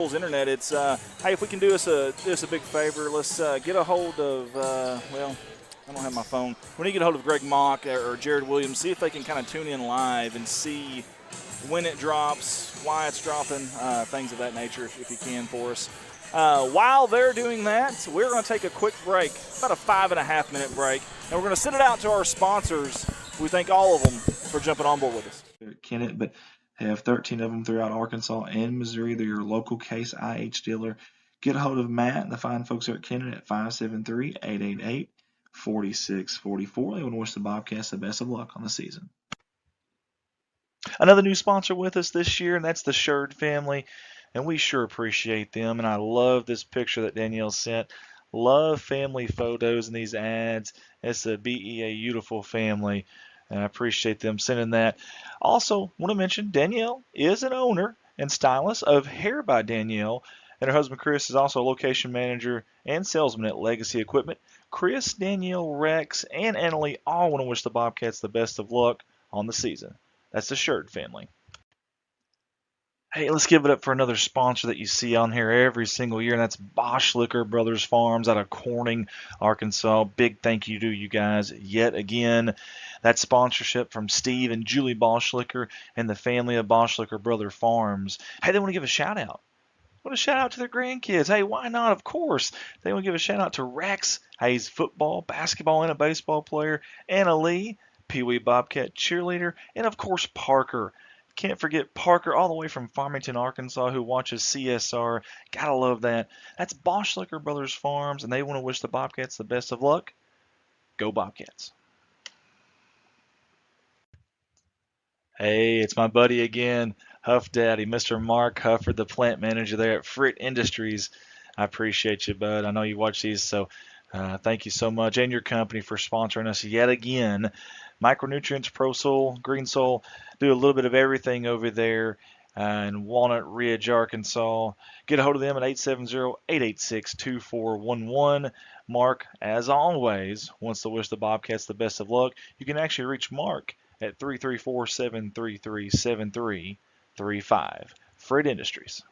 Internet. It's hey, if we can do us a big favor, let's get a hold of well, I don't have my phone. We need to get a hold of Greg Mock or Jared Williams, see if they can kind of tune in live and see when it drops, why it's dropping, things of that nature, if you can for us. While they're doing that, we're going to take a quick break, about a 5.5 minute break, and we're going to send it out to our sponsors. We thank all of them for jumping on board with us. Kennett, but have 13 of them throughout Arkansas and Missouri. They're your local Case IH dealer. Get a hold of Matt and the fine folks there at Kennett at 573-888-4644. They want to wish the Bobcats the best of luck on the season. Another new sponsor with us this year, and that's the Sherd family, and we sure appreciate them. And I love this picture that Danielle sent. Love family photos in these ads. It's a beautiful family, and I appreciate them sending that. Also, want to mention Danielle is an owner and stylist of Hair by Danielle, and her husband Chris is also a location manager and salesman at Legacy Equipment. Chris, Danielle, Rex, and Annalie all want to wish the Bobcats the best of luck on the season. That's the Sherd family. Hey, let's give it up for another sponsor that you see on here every single year, and that's Boschlicker Brothers Farms out of Corning, Arkansas. Big thank you to you guys yet again. That sponsorship from Steve and Julie Boschlicker and the family of Boschlicker Brother Farms. Hey, they want to give a shout out. Want to shout out to their grandkids. Hey, why not? Of course. They want to give a shout out to Rex. Hey, he's football, basketball, and a baseball player. Anna Lee, Pee Wee Bobcat cheerleader, and of course Parker. Can't forget Parker all the way from Farmington, Arkansas, who watches CSR. Gotta love that. That's Boschlicker Brothers Farms, and they want to wish the Bobcats the best of luck. Go Bobcats. Hey, it's my buddy again, Huff Daddy, Mr. Mark Hufford, the plant manager there at Fritt Industries. I appreciate you, bud. I know you watch these, so thank you so much, and your company for sponsoring us yet again. Micronutrients, Pro Soil, Green Soil, do a little bit of everything over there in Walnut Ridge, Arkansas. Get a hold of them at 870-886-2411. Mark, as always, wants to wish the Bobcats the best of luck. You can actually reach Mark at 334-733-7335. Fritt Industries.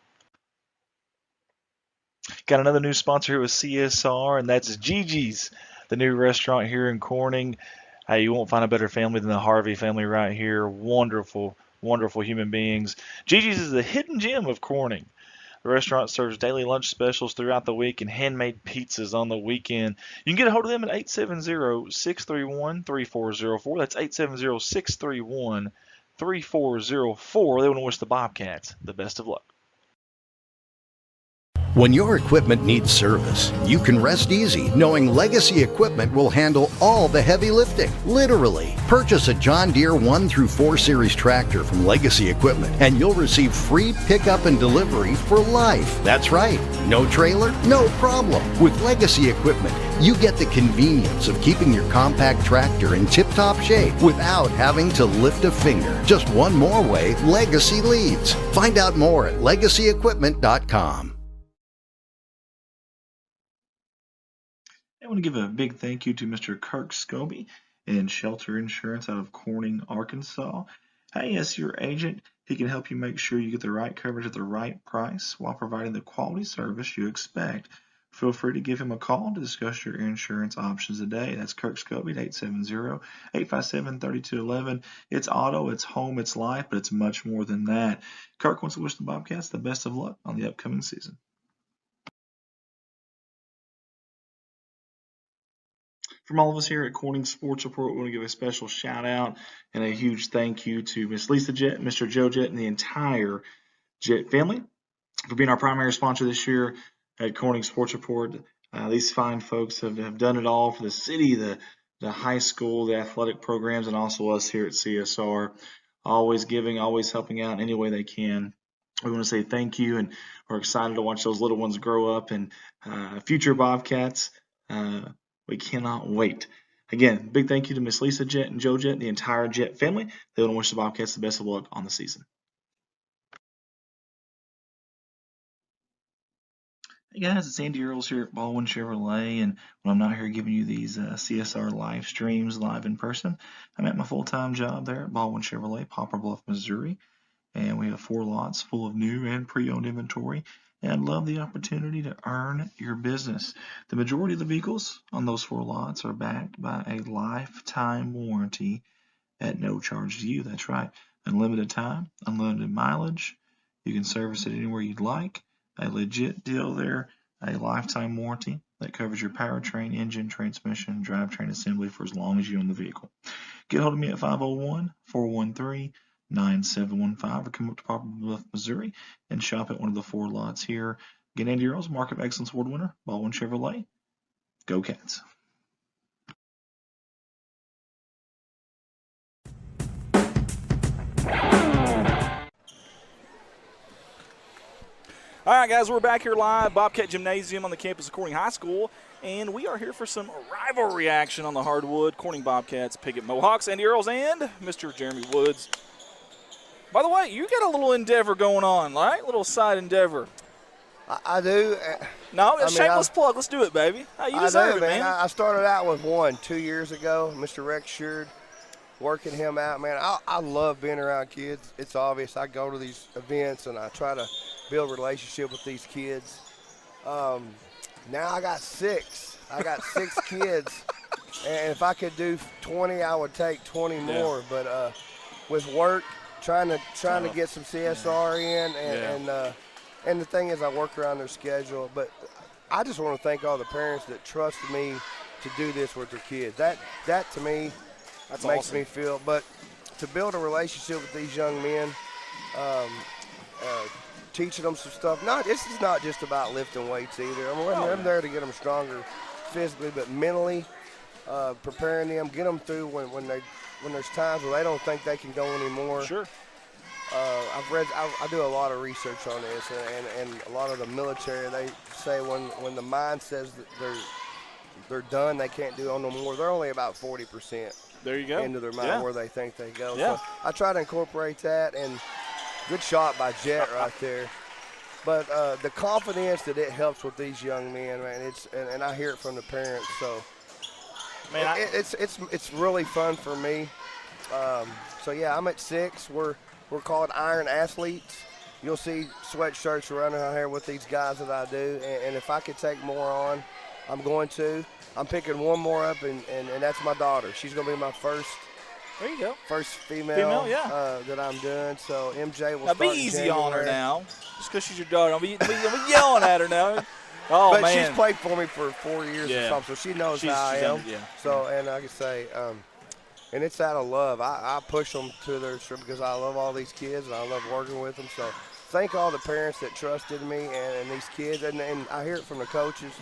Got another new sponsor here with CSR, and that's Gigi's, the new restaurant here in Corning. Hey, you won't find a better family than the Harvey family right here. Wonderful, wonderful human beings. Gigi's is the hidden gem of Corning. The restaurant serves daily lunch specials throughout the week and handmade pizzas on the weekend. You can get a hold of them at 870-631-3404. That's 870-631-3404. They want to wish the Bobcats the best of luck. When your equipment needs service, you can rest easy knowing Legacy Equipment will handle all the heavy lifting, literally. Purchase a John Deere 1 through 4 Series tractor from Legacy Equipment and you'll receive free pickup and delivery for life. That's right, no trailer, no problem. With Legacy Equipment, you get the convenience of keeping your compact tractor in tip-top shape without having to lift a finger. Just one more way Legacy leads. Find out more at legacyequipment.com. I want to give a big thank you to Mr. Kirk Scobie and Shelter Insurance out of Corning, Arkansas. Hey, as your agent, he can help you make sure you get the right coverage at the right price while providing the quality service you expect. Feel free to give him a call to discuss your insurance options today. That's Kirk Scobie at 870-857-3211. It's auto, it's home, it's life, but it's much more than that. Kirk wants to wish the Bobcats the best of luck on the upcoming season. From all of us here at Corning Sports Report, we want to give a special shout out and a huge thank you to Miss Lisa Jett, Mr. Joe Jett, and the entire Jett family for being our primary sponsor this year at Corning Sports Report. These fine folks have done it all for the city, the high school, the athletic programs, and also us here at CSR. Always giving, always helping out any way they can. We want to say thank you, and we're excited to watch those little ones grow up and future Bobcats. We cannot wait. Again, big thank you to Miss Lisa Jett and Joe Jett and the entire Jett family. They want to wish the Bobcats the best of luck on the season. Hey guys, it's Andy Earls here at Baldwin Chevrolet, and when I'm not here giving you these CSR live streams live in person, I'm at my full-time job there at Baldwin Chevrolet, Poplar Bluff, Missouri, and we have 4 lots full of new and pre-owned inventory. and I'd love the opportunity to earn your business. The majority of the vehicles on those 4 lots are backed by a lifetime warranty at no charge to you. That's right. Unlimited time, unlimited mileage. You can service it anywhere you'd like. A legit deal there. A lifetime warranty that covers your powertrain, engine, transmission, drivetrain assembly for as long as you own the vehicle. Get hold of me at 501-413-9715 or come up to Poplar Bluff, Missouri and shop at one of the 4 lots here. Again, Andy Earls, Market of Excellence Award winner, Baldwin Chevrolet. Go Cats. All right, guys, we're back here live, Bobcat Gymnasium on the campus of Corning High School, and we are here for some rivalry action on the hardwood. Corning Bobcats, Piggott Mohawks, Andy Earls, and Mr. Jeremy Woods. By the way, you got a little endeavor going on, right? A little side endeavor. I do. No, it's shameless plug. Let's do it, baby. Hey, you deserve it, man. I started out with one 2 years ago, Mr. Rex Sheard, working him out, man. I love being around kids. It's obvious. I go to these events, and I try to build a relationship with these kids. Now I got 6. I got 6 kids, and if I could do 20, I would take 20 more. But with work, trying to get some CSR in, and the thing is, I work around their schedule. But I just want to thank all the parents that trusted me to do this with their kids. That to me, That's makes awesome. me feel. But to build a relationship with these young men, teaching them some stuff. This is not just about lifting weights either. I'm there to get them stronger physically, but mentally, preparing them, get them through when there's times where they don't think they can go anymore. Sure. I do a lot of research on this, and a lot of the military, they say when the mind says that they're done, they can't do no more. They're only about 40%. There you go. Into their mind where they think they go. Yeah. So I try to incorporate that, and good shot by Jet right there. But the confidence that it helps with these young men, man, and I hear it from the parents. So man, it's really fun for me. So yeah, I'm at 6. We're called Iron Athletes. You'll see sweatshirts running out here with these guys that I do, and if I could take more on, I'm going to. I'm picking one more up, and that's my daughter. She's going to be my first. There you go. First female yeah. That I'm doing. So MJ will now start be in easy on her January. now. Just because she's your daughter. I'll be yelling at her now. Oh, but man. she's played for me for 4 years or something, so she knows how I am. So, and like I say, and it's out of love. I push them to their because I love all these kids, and I love working with them. So thank all the parents that trusted me and these kids. And I hear it from the coaches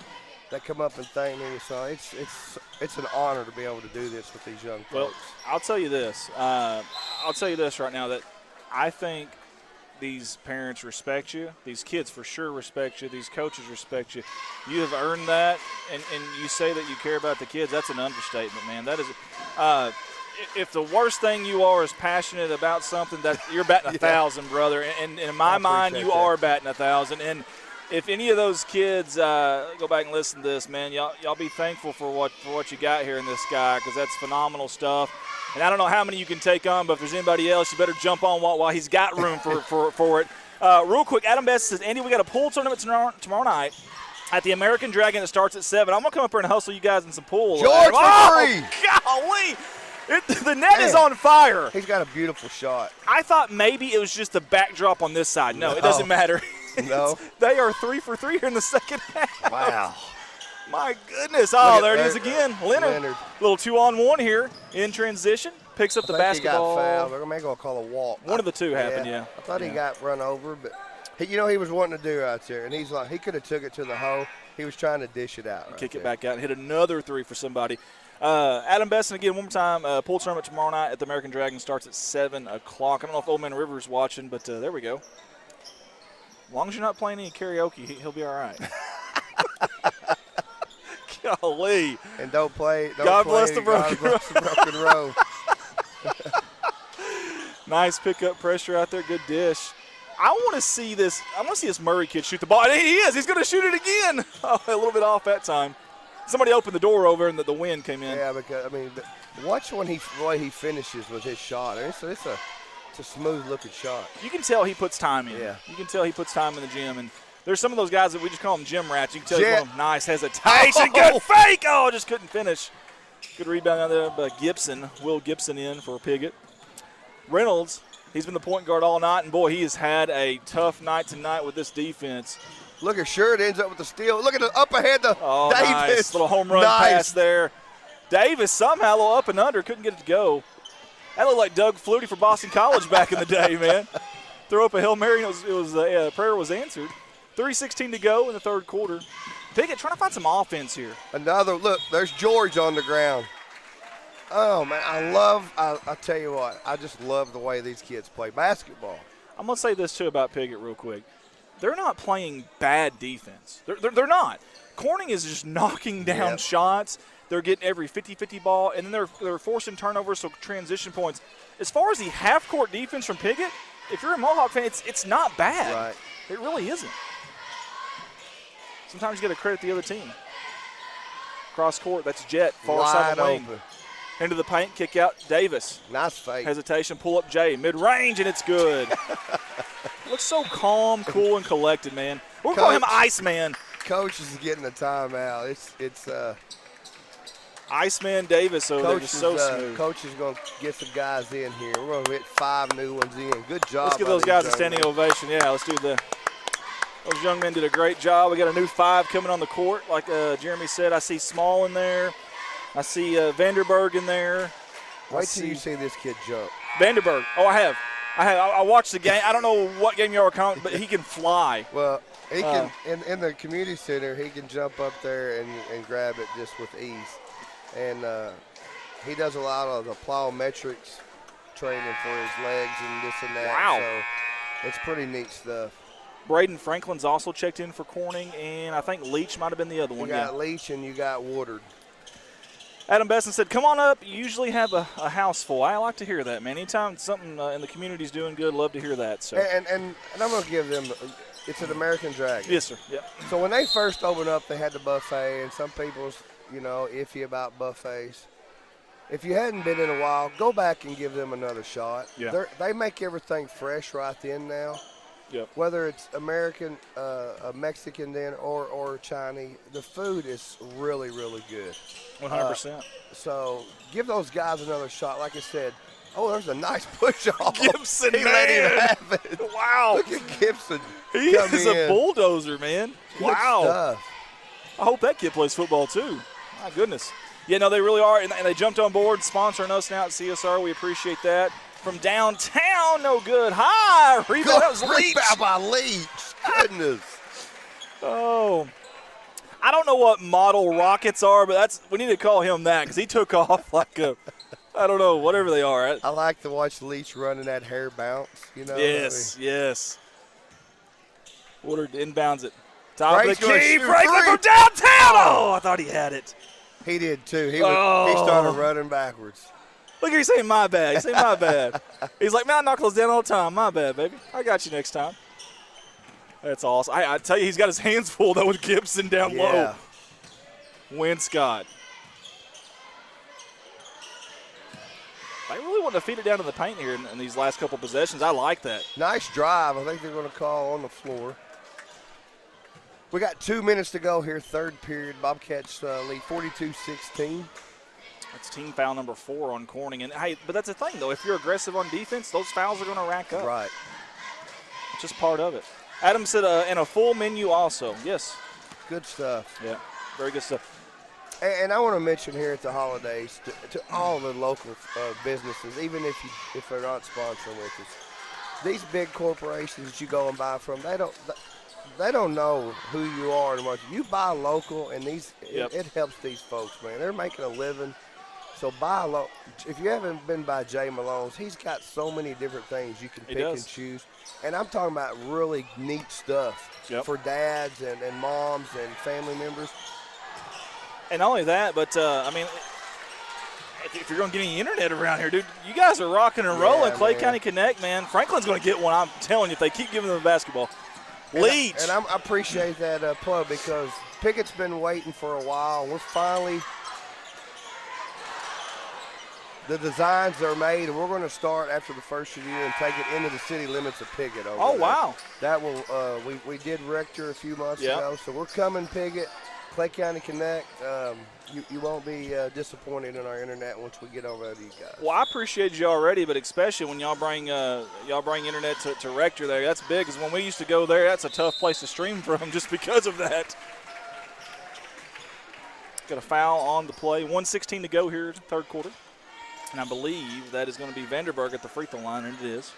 that come up and thank me. So it's an honor to be able to do this with these young folks. Well, I'll tell you this. I'll tell you this right now, that I think these parents respect you. These kids for sure respect you. These coaches respect you. You have earned that, and you say that you care about the kids. That's an understatement, man. That is if the worst thing you are is passionate about something, that you're batting 1,000, brother. And in my mind, you are batting 1,000. And if any of those kids go back and listen to this, man, y'all be thankful for what you got here in this guy, because that's phenomenal stuff. And I don't know how many you can take on, but if there's anybody else, you better jump on while he's got room for it. Real quick, Adam Best says, Andy, we got a pool tournament tomorrow night at the American Dragon. It starts at 7. I'm going to come up here and hustle you guys in some pool. George for free. Golly. The net is on fire. He's got a beautiful shot. I thought maybe it was just the backdrop on this side. No, it doesn't matter. No. They are 3 for 3 here in the second half. Wow. My goodness. Oh, there it is again. Leonard. Little 2-on-1 here in transition. Picks up the basketball. He got fouled. They're going to call a walk. One of the two happened, yeah. I thought he got run over, but he was wanting to do right there. And he's like, he could have took it to the hole. He was trying to dish it out. Kick it back out and hit another 3 for somebody. Adam Besson, again, one more time. Pool tournament tomorrow night at the American Dragon starts at 7 o'clock. I don't know if Old Man River's watching, but there we go. As long as you're not playing any karaoke, he'll be all right. Golly. And don't play. God bless the broken row. Nice pickup pressure out there. Good dish. I want to see this. I want to see this Murray kid shoot the ball. And he is. He's going to shoot it again. Oh, a little bit off that time. Somebody opened the door over and the wind came in. Yeah, because, watch when he finishes with his shot. It's a smooth-looking shot. You can tell he puts time in. Yeah. You can tell he puts time in the gym. And There's some of those guys that we just call them gym rats. You can tell he's one of them. Nice hesitation. Good fake. Oh, just couldn't finish. Good rebound out there by Gibson. Will Gibson in for Piggott. Reynolds, he's been the point guard all night, and, boy, he has had a tough night tonight with this defense. Look at Sherrod ends up with the steal. Look at the up ahead to Davis. Nice. Little home run pass there. Davis somehow a little up and under. Couldn't get it to go. That looked like Doug Flutie for Boston College back in the day, man. Throw up a Hail Mary, and prayer was answered. 3:16 to go in the third quarter. Piggott trying to find some offense here. Another look. There's George on the ground. Oh, man, I tell you what, I just love the way these kids play basketball. I'm going to say this, too, about Piggott real quick. They're not playing bad defense. They're not. Corning is just knocking down shots. They're getting every 50-50 ball, and then they're forcing turnovers, so transition points. As far as the half-court defense from Piggott, if you're a Mohawk fan, it's not bad. Right. It really isn't. Sometimes you got to credit the other team. Cross court, that's Jet, far side of the wing. Into the paint, kick out, Davis. Nice fake. Hesitation, pull up Jay, mid-range, and it's good. Looks so calm, cool, and collected, man. We'll call him Iceman. Coach is getting a timeout. It's Iceman Davis over there, just so smooth. Coach is going to get some guys in here. We're going to get 5 new ones in. Good job. Let's give those guys a standing ovation. Yeah, let's do that. Those young men did a great job. We got a new 5 coming on the court. Like Jeremy said, I see Small in there. I see Vanderberg in there. Wait till you see this kid jump. Vanderberg. Oh, I have. I watched the game. I don't know what game y'all were counting, but he can fly. Well, he can in the community center. He can jump up there and grab it just with ease. And he does a lot of the plyometrics training for his legs and this and that. Wow. So it's pretty neat stuff. Braden Franklin's also checked in for Corning, and I think Leach might have been the other one. You got Leach and you got Woodard. Adam Besson said, come on up. You usually have a house full. I like to hear that, man. Anytime something in the community's doing good, love to hear that. So. And I'm going to give them – it's an American Dragon. Yes, sir. Yeah. So when they first opened up, they had the buffet, and some people's, iffy about buffets. If you hadn't been in a while, go back and give them another shot. Yeah. They make everything fresh right then now. Yep. Whether it's American, Mexican then, or Chinese, the food is really, really good. 100%. So give those guys another shot. Like I said, there's a nice push-off. Gibson, he let him have it. Wow. Look at Gibson. He is a bulldozer, man. Wow. Good stuff. I hope that kid plays football, too. My goodness. Yeah, no, they really are, and they jumped on board, sponsoring us now at CSR. We appreciate that. From downtown, no good. High rebound. That was Leach. Rebound by Leach. Goodness. Oh. I don't know what model rockets are, but we need to call him that because he took off like I don't know, whatever they are. I like to watch Leach running that hair bounce, Yes, yes. Woodard inbounds it. Top of the key. Franklin from downtown. Oh, I thought he had it. He did, too. He started running backwards. Look here, he's saying my bad. He's saying my bad. He's like, man, I knock those down all the time. My bad, baby. I got you next time. That's awesome. I tell you, he's got his hands full, though, with Gibson down low. Winscott. They really want to feed it down to the paint here in these last couple possessions. I like that. Nice drive. I think they're going to call on the floor. We got 2 minutes to go here, third period. Bobcats lead 42-16. That's team foul number 4 on Corning. And hey, but that's the thing, though. If you're aggressive on defense, those fouls are going to rack up. Right. It's just part of it. Adam said, and a full menu also. Yes. Good stuff. Yeah, very good stuff. And I want to mention here at the holidays to all the local businesses, even if they're not sponsoring with us, these big corporations that you go and buy from, they don't know who you are and what you buy local, and it helps these folks, man. They're making a living. So buy local. If you haven't been by Jay Malone's, he's got so many different things you can pick and choose. And I'm talking about really neat stuff for dads and moms and family members. And not only that, but, I mean, if you're going to get any internet around here, dude, you guys are rocking and rolling. Clay County Connect, man. Franklin's going to get one, I'm telling you, if they keep giving them the basketball. Leach. And I appreciate that plug because Piggott's been waiting for a while. We're finally the designs are made, and we're going to start after the first year and take it into the city limits of Piggott. Over there. Wow. That will. We did Rector a few months ago, so we're coming Piggott, Clay County Connect. You won't be disappointed in our internet once we get over there to you guys. Well, I appreciate you already, but especially when y'all bring internet to Rector there. That's big, because when we used to go there, that's a tough place to stream from just because of that. Got a foul on the play. 1:16 to go here, third quarter. And I believe that is going to be Vanderburg at the free throw line, and it is.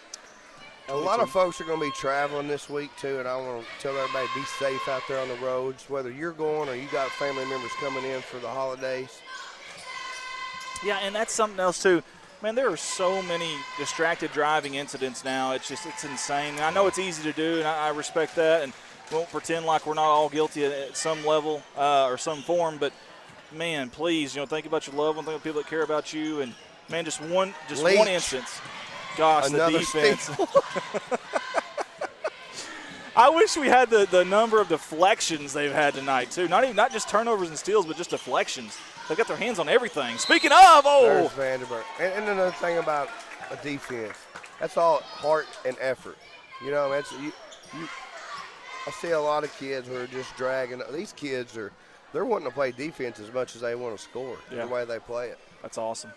A lot of folks are going to be traveling this week, too, and I want to tell everybody be safe out there on the roads, whether you're going or you got family members coming in for the holidays. Yeah, and that's something else, too. Man, there are so many distracted driving incidents now. It's insane. And I know it's easy to do, and I respect that, and won't pretend like we're not all guilty at some level or some form. But, man, please, think about your loved ones, think of people that care about you. And, man, just one instance. Gosh, another the defense. I wish we had the number of deflections they've had tonight, too. Not just turnovers and steals, but just deflections. They've got their hands on everything. Speaking of, there's Vanderburg. And another thing about a defense, that's all heart and effort. I see a lot of kids who are just dragging. These kids they're wanting to play defense as much as they want to score. The way they play it. That's awesome.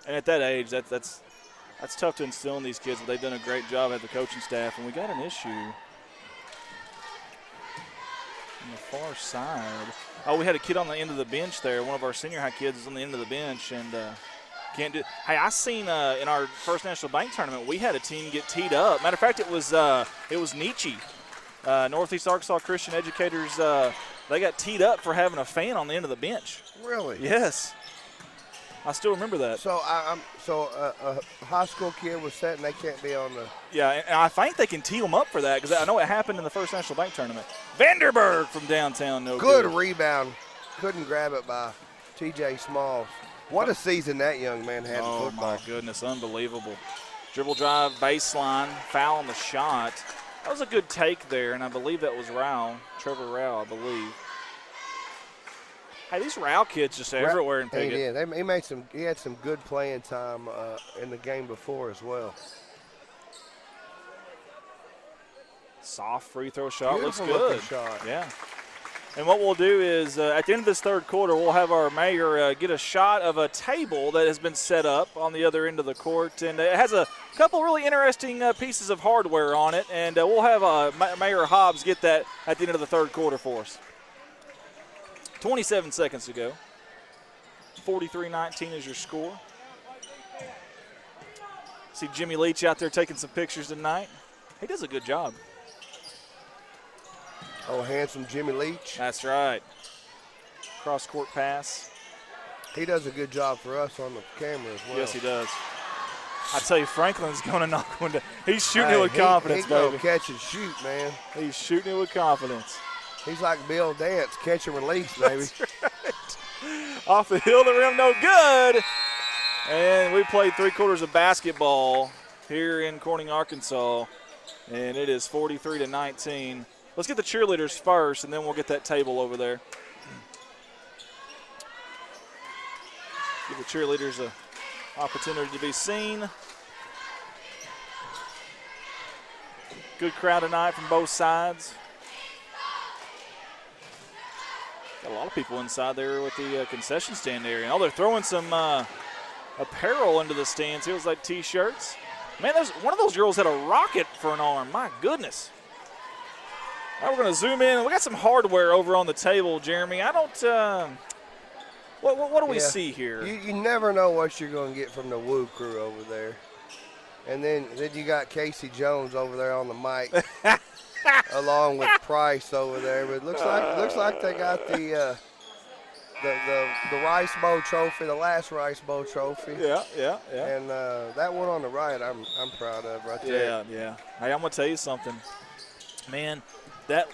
And at that age, that's tough to instill in these kids, but they've done a great job at the coaching staff. And we got an issue on the far side. Oh, we had a kid on the end of the bench there. One of our senior high kids is on the end of the bench and can't do it. Hey, I seen in our first National Bank tournament, we had a team get teed up. Matter of fact, it was Nietzsche, Northeast Arkansas Christian Educators. They got teed up for having a fan on the end of the bench. Really? Yes. I still remember that. So a high school kid was set and they can't be on the. Yeah, and I think they can tee them up for that because I know it happened in the first National Bank tournament. Vanderburg from downtown, no good. Good rebound. Couldn't grab it by T.J. Smalls. What a season that young man had in football. Oh, my goodness, unbelievable. Dribble drive, baseline, foul on the shot. That was a good take there, and I believe that was Trevor Rao, I believe. Hey, these Rao kids just everywhere in Piggott. He did. He had some good playing time in the game before as well. Soft free throw shot. Beautiful looks good. Shot. Yeah. And what we'll do is at the end of this third quarter, we'll have our mayor get a shot of a table that has been set up on the other end of the court. And it has a couple really interesting pieces of hardware on it. And we'll have Mayor Hobbs get that at the end of the third quarter for us. 27 seconds to go. 43-19 is your score. See Jimmy Leach out there taking some pictures tonight. He does a good job. Oh, handsome Jimmy Leach. That's right. Cross-court pass. He does a good job for us on the camera as well. Yes, he does. I tell you, Franklin's going to knock one down. He's shooting it with confidence, baby. He's going to catch and shoot, man. He's shooting it with confidence. He's like Bill Dance, catch and release, baby. Right. Off the hill of the rim, no good. And we played 3/4 of basketball here in Corning, Arkansas, and it is 43-19. Let's get the cheerleaders first, and then we'll get that table over there. Give the cheerleaders an opportunity to be seen. Good crowd tonight from both sides. Got a lot of people inside there with the concession stand area. Oh, they're throwing some apparel into the stands. It was like T-shirts. Man, one of those girls had a rocket for an arm. My goodness. Now we're going to zoom in. We got some hardware over on the table, Jeremy. I don't what do we see here? You never know what you're going to get from the Woo crew over there. And then you got Casey Jones over there on the mic. Along with Price over there, but it looks like they got the Rice Bowl trophy, the last Rice Bowl trophy. Yeah. And that one on the right, I'm proud of right there. Yeah. Hey, I'm gonna tell you something, man.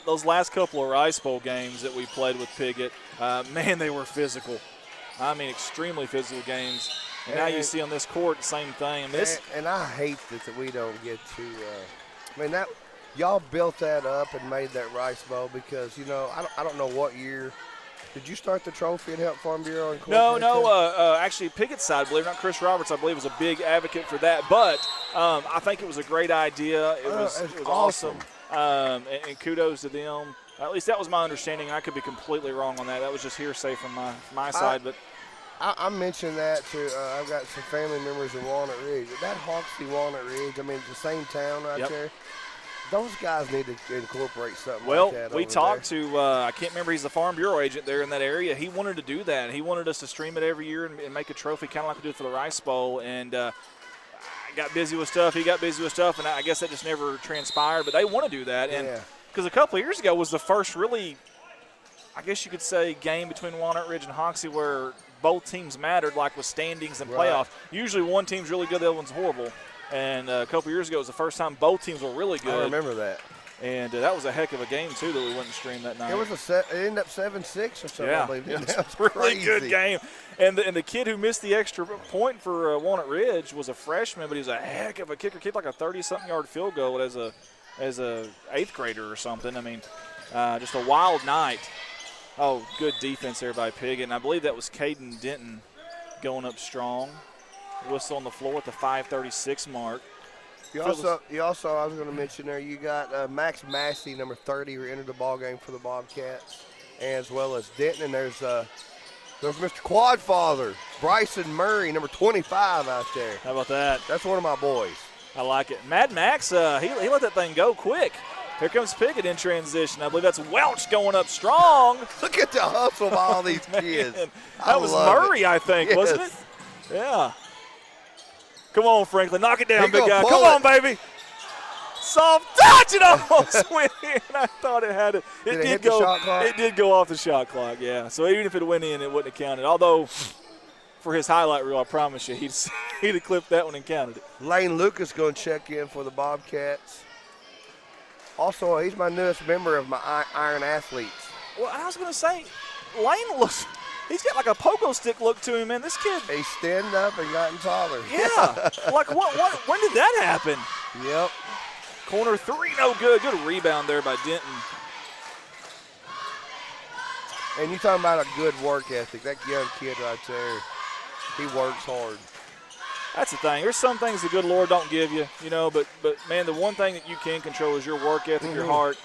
Those last couple of Rice Bowl games that we played with Piggott, man, they were physical. I mean, extremely physical games. And now you see on this court, same thing. And I hate that we don't get to. Y'all built that up and made that Rice Bowl because, I don't know what year Did you start the trophy and help Farm Bureau? Actually, Piggott's side, believe it or not, Chris Roberts, I believe, was a big advocate for that. But I think it was a great idea. It was awesome. And kudos to them. At least that was my understanding. I could be completely wrong on that. That was just hearsay from my side. But I mentioned that to I've got some family members in Walnut Ridge. That Hawksby Walnut Ridge, I mean, it's the same town right there. Those guys need to incorporate something like that. Well, we talked to, I can't remember, he's the Farm Bureau agent there in that area. He wanted to do that. He wanted us to stream it every year and make a trophy, kind of like we did for the Rice Bowl. And I got busy with stuff. He got busy with stuff, and I guess that just never transpired. But they want to do that. And because a couple of years ago was the first really, I guess you could say, game between Walnut Ridge and Hoxie where both teams mattered, like with standings and playoffs. Usually one team's really good, the other one's horrible. And a couple years ago, it was the first time both teams were really good. I remember that. And that was a heck of a game, too, that we went and streamed that night. It ended up 7-6 or something, I believe. It was a really good game. And the kid who missed the extra point for Walnut Ridge was a freshman, but he was a heck of a kicker. Kicked like a 30-something-yard field goal as a 8th grader or something. I mean, just a wild night. Oh, good defense there by Piggott. And I believe that was Caden Denton going up strong. Whistle on the floor at the 5:36 mark. You also, I was going to mention there, you got Max Massey, number 30, who entered the ball game for the Bobcats, as well as Denton. And there's Mr. Quadfather, Bryson Murray, number 25 out there. How about that? That's one of my boys. I like it. Mad Max, he let that thing go quick. Here comes Piggott in transition. I believe that's Welch going up strong. Look at the hustle by all these kids. That was Murray, I think, wasn't it? Yeah. Come on, Franklin. Knock it down, big guy. Come on, baby. Soft touch. It almost went in. I thought it had it. Did it hit the shot clock? It did go off the shot clock, yeah. So even if it went in, it wouldn't have counted. Although, for his highlight reel, I promise you, he'd have clipped that one and counted it. Lane Lucas going to check in for the Bobcats. Also, he's my newest member of my Iron Athletes. Well, I was going to say, Lane looks – he's got like a pogo stick look to him, man. This kid. He's standing up and gotten taller. Yeah. Like, when did that happen? Yep. Corner 3, no good. Good rebound there by Denton. And you talking about a good work ethic. That young kid right there, he works hard. That's the thing. There's some things the good Lord don't give you, you know, but man, the one thing that you can control is your work ethic, your heart,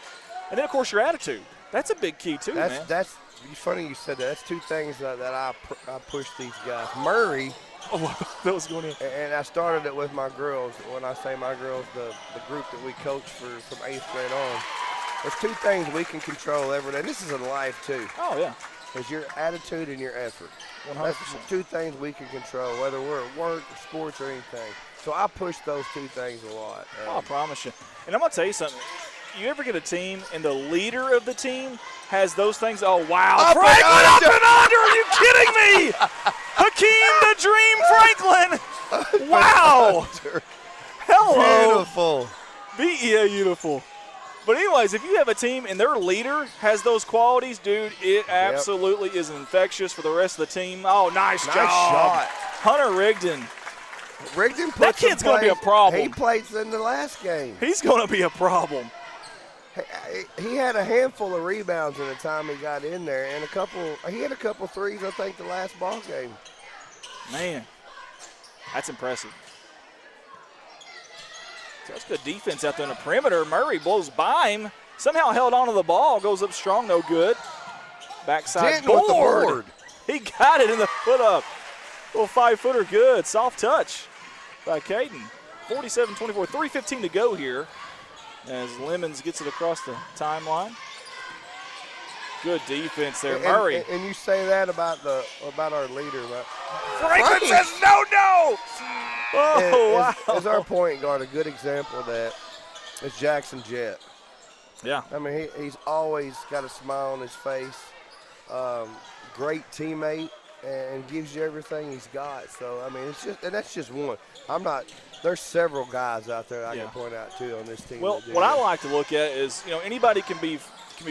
and then, of course, your attitude. That's a big key, too, man. It's funny you said that. That's two things that I push these guys. Murray. Oh, that was going in. And I started it with my girls. When I say my girls, the group that we coach from 8th grade on. There's two things we can control every day. This is in life, too. Oh, yeah. Is your attitude and your effort. 100%. That's the two things we can control, whether we're at work, sports, or anything. So I push those two things a lot. I promise you. And I'm going to tell you something. You ever get a team and the leader of the team has those things? Oh, wow. Franklin up and under. Are you kidding me? Hakeem the Dream Franklin. Wow. Hello. Beautiful. BEA beautiful. But anyways, if you have a team and their leader has those qualities, dude, it absolutely is infectious for the rest of the team. Oh, nice job. Shot. Hunter Rigdon. That kid's going to be a problem. He played in the last game. He's going to be a problem. He had a handful of rebounds in the time he got in there, and he had a couple threes, I think, the last ball game. Man, that's impressive. So that's good defense out there in the perimeter. Murray blows by him. Somehow held on to the ball. Goes up strong, no good. Backside board. With the board. He got it in the foot up. Little 5-footer good. Soft touch by Caden. 47-24. 3:15 to go here as Lemons gets it across the timeline. Good defense there, Murray. And you say that about our leader, right? Franklin says no. Oh, wow. As our point guard, a good example of that is Jackson Jett. Yeah. I mean, he's always got a smile on his face. Great teammate, and gives you everything he's got. So, I mean, that's just one. There's several guys out there I can point out, too, on this team. Well, what I like to look at is, anybody can be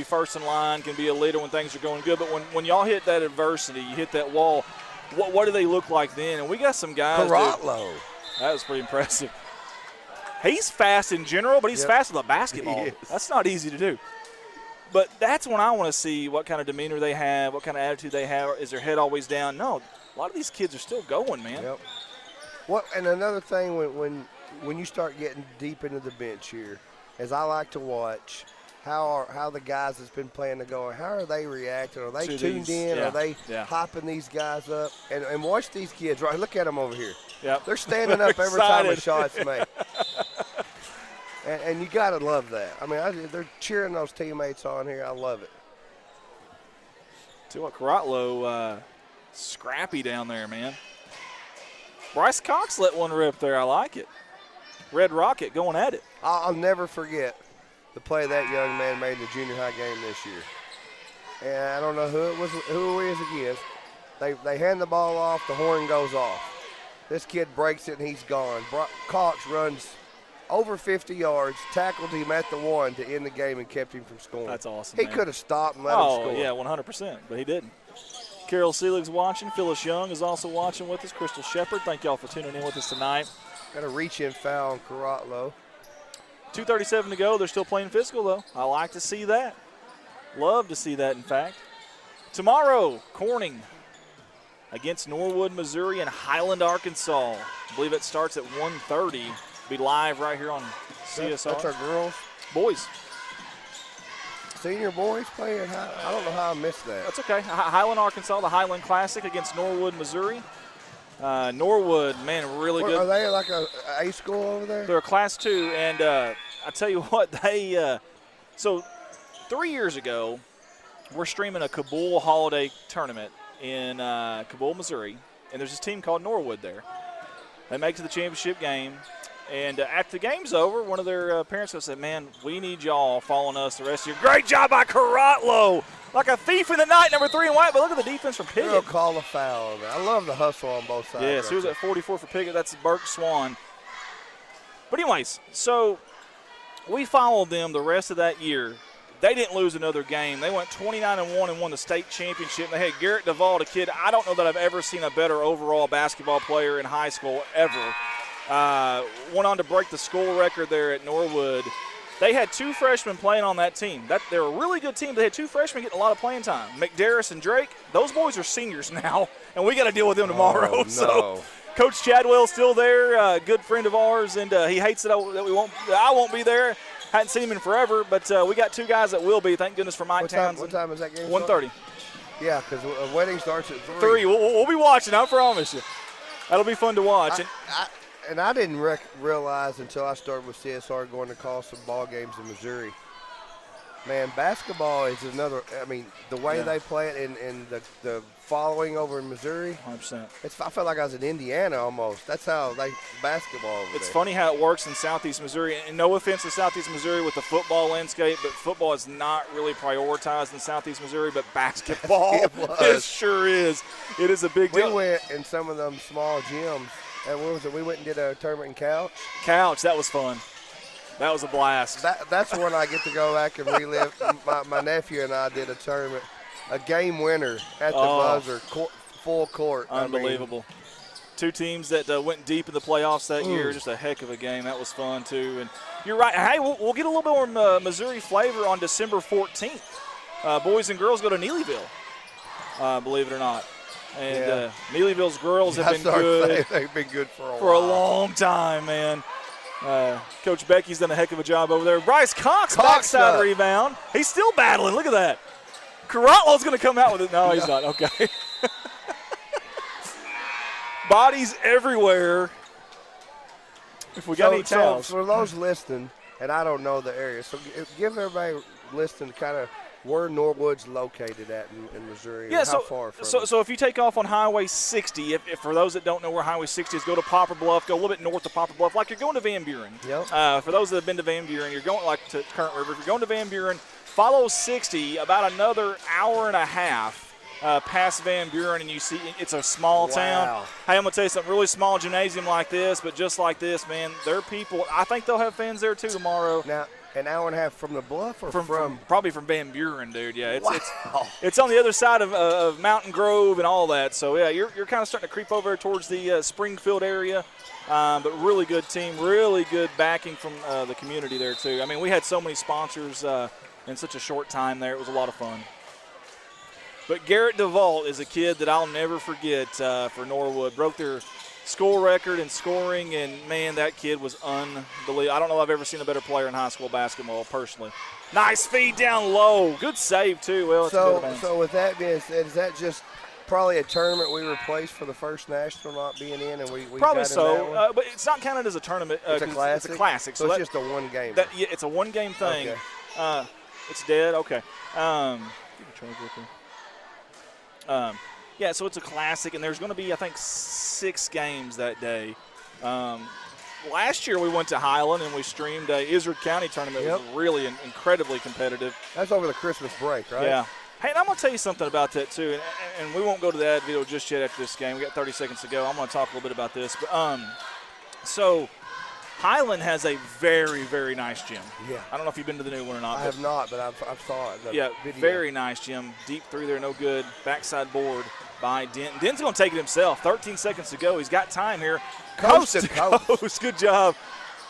first in line, can be a leader when things are going good, but when y'all hit that adversity, you hit that wall, what do they look like then? And we got some guys. Carotlo. That was pretty impressive. He's fast in general, but he's fast with a basketball. That's not easy to do. But that's when I want to see what kind of demeanor they have, what kind of attitude they have. Is their head always down? No, a lot of these kids are still going, man. Yep. Well, and another thing, when you start getting deep into the bench here, as I like to watch, how the guys that's been playing the go, how are they reacting? Are they tuned in? Yeah, Are they hopping these guys up? And watch these kids. Right, look at them over here. Yep. They're standing up every time a shot's made. And you got to love that. I mean, they're cheering those teammates on here. I love it. Tell you what, Carotlo, scrappy down there, man. Bryce Cox let one rip there. I like it. Red Rocket going at it. I'll never forget the play that young man made in the junior high game this year. And I don't know who it is against. They hand the ball off, the horn goes off. This kid breaks it and he's gone. Cox runs over 50 yards, tackled him at the 1 to end the game and kept him from scoring. That's awesome, He man. could have stopped and let him score. Oh, yeah, 100%, but he didn't. Carol Selig's watching. Phyllis Young is also watching with us. Crystal Shepard, thank y'all for tuning in with us tonight. Got a reach-in foul on Carotlo. 2:37 to go. They're still playing physical, though. I like to see that. Love to see that, in fact. Tomorrow, Corning against Norwood, Missouri, and Highland, Arkansas. I believe it starts at 1:30. Be live right here on CSR. That's our girls. Boys. Senior boys playing. I don't know how I missed that. That's okay. Highland, Arkansas, the Highland Classic against Norwood, Missouri. Norwood, man, really good. Are they like a A school over there? They're a Class 2, and I tell you what, so 3 years ago, we're streaming a Kabul holiday tournament in Kabul, Missouri, and there's this team called Norwood there. They make it to the championship game, and after the game's over, one of their parents said, man, we need y'all following us the rest of your. Great job by Carotlo. Like a thief in the night, number 3 in white, but look at the defense from Piggott. They'll call a foul. I love the hustle on both sides. Yes, he was at 44 for Piggott. That's Burke Swan. But anyways, so we followed them the rest of that year. They didn't lose another game. They went 29-1 and won the state championship. They had Garrett Duvall, a kid. I don't know that I've ever seen a better overall basketball player in high school ever. Went on to break the school record there at Norwood. They had 2 freshmen playing on that team. They're a really good team. They had 2 freshmen getting a lot of playing time. McDarris and Drake, those boys are seniors now, and we got to deal with them tomorrow. Oh, no. So Coach Chadwell's still there, a good friend of ours, and he hates that I won't be there. Hadn't seen him in forever, but we got 2 guys that will be. Thank goodness for Mike Townsend. What time is that game? 1:30. Yeah, because a wedding starts at 3. 3. We'll be watching, I promise you. That'll be fun to watch. I didn't realize until I started with CSR going to call some ball games in Missouri. Man, basketball is another. I mean, the way they play it and the following over in Missouri. 100%. I felt like I was in Indiana almost. That's how they basketball over It's there. funny how it works in Southeast Missouri. And no offense to Southeast Missouri with the football landscape, but football is not really prioritized in Southeast Missouri, but basketball it sure is. It is a big deal. We went in some of them small gyms. And what was it? We went and did a tournament in Couch, that was fun. That was a blast. That's when I get to go back and relive. My nephew and I did a tournament, a game winner at the buzzer, full court. Unbelievable. 2 teams that went deep in the playoffs that year. Just a heck of a game. That was fun, too. And you're right. Hey, we'll get a little bit more Missouri flavor on December 14th. Boys and girls go to Neelyville, believe it or not. And Neelyville's girls have been good. They've been good for a long time, man. Coach Becky's done a heck of a job over there. Bryce Cox backside rebound. He's still battling. Look at that. Carotlo's going to come out with it. No, he's not. Okay. Bodies everywhere. If we got any towels. So for those listening, and I don't know the area, so give everybody listening kind of where Norwood's located at in Missouri. Yeah, how far from so if you take off on Highway 60, if for those that don't know where Highway 60 is, go to Poplar Bluff, go a little bit north of Poplar Bluff, like you're going to Van Buren. Yep. For those that have been to Van Buren, you're going like to Current River. If you're going to Van Buren, follow 60 about another hour and a half past Van Buren, and you see it's a small town. Hey, I'm going to tell you something, really small gymnasium like this, but just like this, man, their people, I think they'll have fans there too tomorrow. Now, an hour and a half from the bluff or from probably from Van Buren, dude. Yeah, it's on the other side of Mountain Grove and all that. So yeah, you're kind of starting to creep over towards the Springfield area. But really good team, really good backing from the community there too. I mean, we had so many sponsors in such a short time there. It was a lot of fun. But Garrett DeVault is a kid that I'll never forget for Norwood. Broke their school record in scoring, and, man, that kid was unbelievable. I don't know if I've ever seen a better player in high school basketball, personally. Nice feed down low. Good save, too. Well, so with that being said, is that just probably a tournament we replaced for the first national not being in, and we probably got so, in that one? but it's not counted as a tournament. It's a classic? It's a classic. So it's just a one-game. Yeah, it's a one-game thing. Okay. It's dead? Okay. Yeah, so it's a classic, and there's going to be, I think, 6 games that day. Last year we went to Highland and we streamed a Izard County tournament. It was really incredibly competitive. That's over the Christmas break, right? Yeah. Hey, and I'm going to tell you something about that, too, and we won't go to the ad video just yet after this game. We got 30 seconds to go. I'm going to talk a little bit about this. But so Highland has a very, very nice gym. Yeah. I don't know if you've been to the new one or not. I have not, but I've saw it. Yeah, video. Very nice gym. Deep through there, no good. Backside board by Denton. Denton's going to take it himself. 13 seconds to go. He's got time here. Coast to coast. Good job.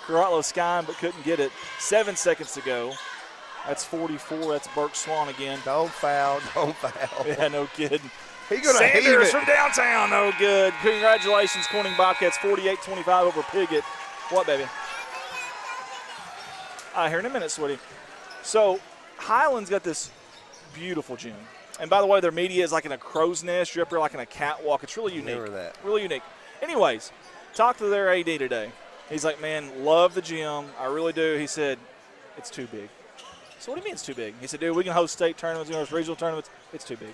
Carotlo Skine, but couldn't get it. 7 seconds to go. That's 44. That's Burke Swan again. Don't foul. Yeah, no kidding. He's going to Sanders from downtown. No good. Congratulations, Corning Bobcats. 48-25 over Piggott. What, baby? Here in a minute, sweetie. So Highland's got this beautiful gym. And by the way, their media is like in a crow's nest. You're up there like in a catwalk. It's really unique. Remember that. Really unique. Anyways, talked to their AD today. He's like, man, love the gym. I really do. He said, it's too big. So what do you mean it's too big? He said, dude, we can host state tournaments, we can host regional tournaments. It's too big.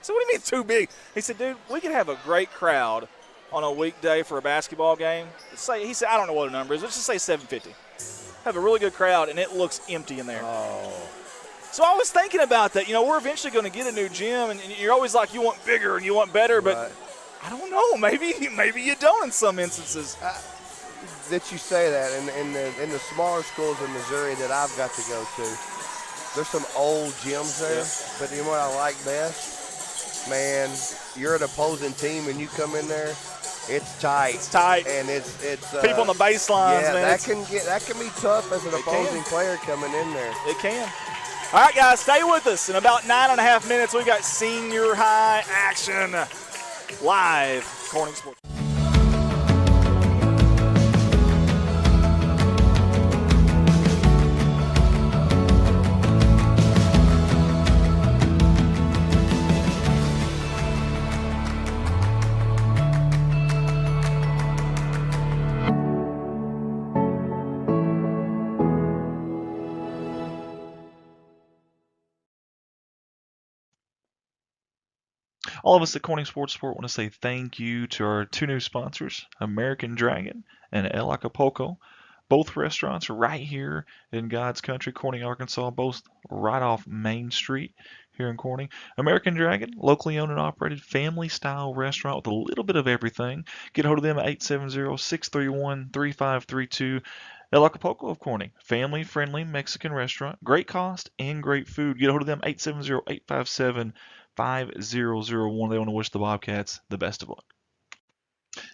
So what do you mean it's too big? He said, dude, we can have a great crowd on a weekday for a basketball game. He said, I don't know what the number is. Let's just say 750. Have a really good crowd, and it looks empty in there. Oh. So I was thinking about that. You know, we're eventually going to get a new gym, and you're always like, you want bigger and you want better, but Right. I don't know. Maybe you don't in some instances. That you say that, in the smaller schools in Missouri that I've got to go to, there's some old gyms there, but you know what I like best? Man, you're an opposing team and you come in there, it's tight. It's tight. And it's People on the baselines, yeah, man. that can be tough as an opposing player coming in there. It can. All right, guys, stay with us. In about 9.5 minutes, we got senior high action live. Corning Sports. All of us at Corning Sports Sport want to say thank you to our 2 new sponsors, American Dragon and El Acapulco. Both restaurants are right here in God's country, Corning, Arkansas, both right off Main Street here in Corning. American Dragon, locally owned and operated family-style restaurant with a little bit of everything. Get a hold of them at 870-631-3532. El Acapulco of Corning, family-friendly Mexican restaurant, great cost and great food. Get a hold of them, 870-857-5001. They want to wish the Bobcats the best of luck.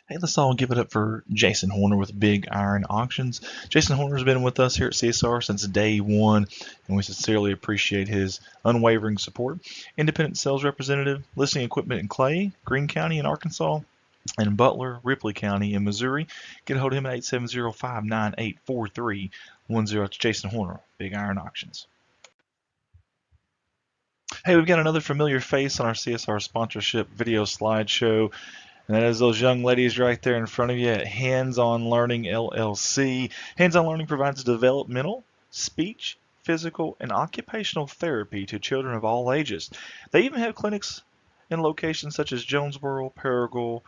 Hey, let's all give it up for Jason Horner with Big Iron Auctions. Jason Horner's been with us here at CSR since day one, and we sincerely appreciate his unwavering support. Independent sales representative, listing equipment in Clay, Greene County in Arkansas, and Butler, Ripley County in Missouri. Get a hold of him at 870-598-4310. It's Jason Horner, Big Iron Auctions. Hey, we've got another familiar face on our CSR sponsorship video slideshow, and that is those young ladies right there in front of you at Hands-On Learning LLC. Hands-On Learning provides developmental, speech, physical, and occupational therapy to children of all ages. They even have clinics in locations such as Jonesboro, Paragould,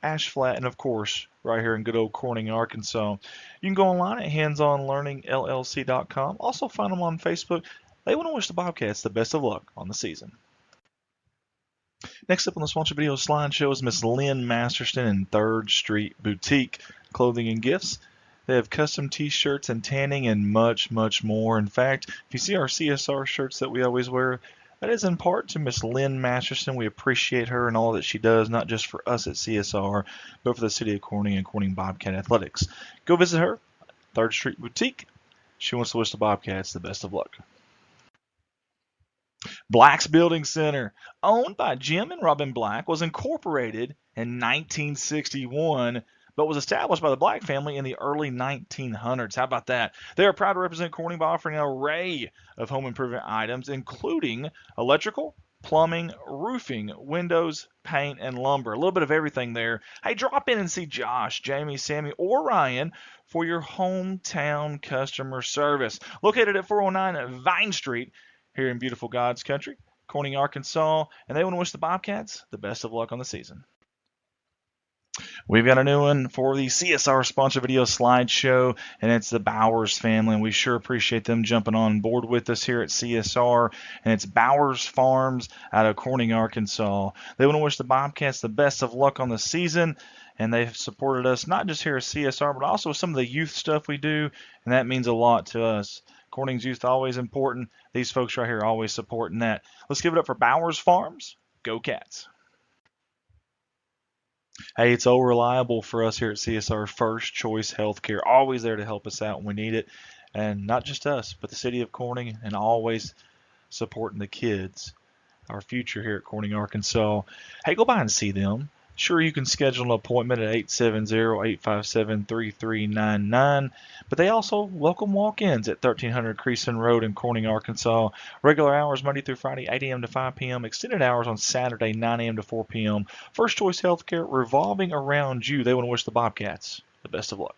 Ash Flat, and of course, right here in good old Corning, Arkansas. You can go online at handsonlearningllc.com. Also find them on Facebook. They want to wish the Bobcats the best of luck on the season. Next up on the sponsor video slideshow is Miss Lynn Masterston in 3rd Street Boutique Clothing and Gifts. They have custom t-shirts and tanning and much, much more. In fact, if you see our CSR shirts that we always wear, that is in part to Miss Lynn Masterson. We appreciate her and all that she does, not just for us at CSR, but for the city of Corning and Corning Bobcat Athletics. Go visit her, 3rd Street Boutique. She wants to wish the Bobcats the best of luck. Black's Building Center, owned by Jim and Robin Black, was incorporated in 1961, but was established by the Black family in the early 1900s. How about that? They are proud to represent Corning by offering an array of home improvement items, including electrical, plumbing, roofing, windows, paint, and lumber. A little bit of everything there. Hey, drop in and see Josh, Jamie, Sammy, or Ryan for your hometown customer service. Located at 409 Vine Street here in beautiful God's country, Corning, Arkansas, and they want to wish the Bobcats the best of luck on the season. We've got a new one for the CSR sponsor video slideshow, and it's the Bowers family, and we sure appreciate them jumping on board with us here at CSR, and it's Bowers Farms out of Corning, Arkansas. They want to wish the Bobcats the best of luck on the season, and they've supported us not just here at CSR, but also some of the youth stuff we do, and that means a lot to us. Corning's youth always important. These folks right here are always supporting that. Let's give it up for Bowers Farms. Go Cats. Hey, it's all reliable for us here at CSR. First Choice Healthcare, always there to help us out when we need it. And not just us, but the city of Corning, and always supporting the kids, our future here at Corning, Arkansas. Hey, go by and see them. Sure, you can schedule an appointment at 870-857-3399, but they also welcome walk-ins at 1300 Creason Road in Corning, Arkansas. Regular hours Monday through Friday, 8 a.m. to 5 p.m. Extended hours on Saturday, 9 a.m. to 4 p.m. First Choice Healthcare, revolving around you. They want to wish the Bobcats the best of luck.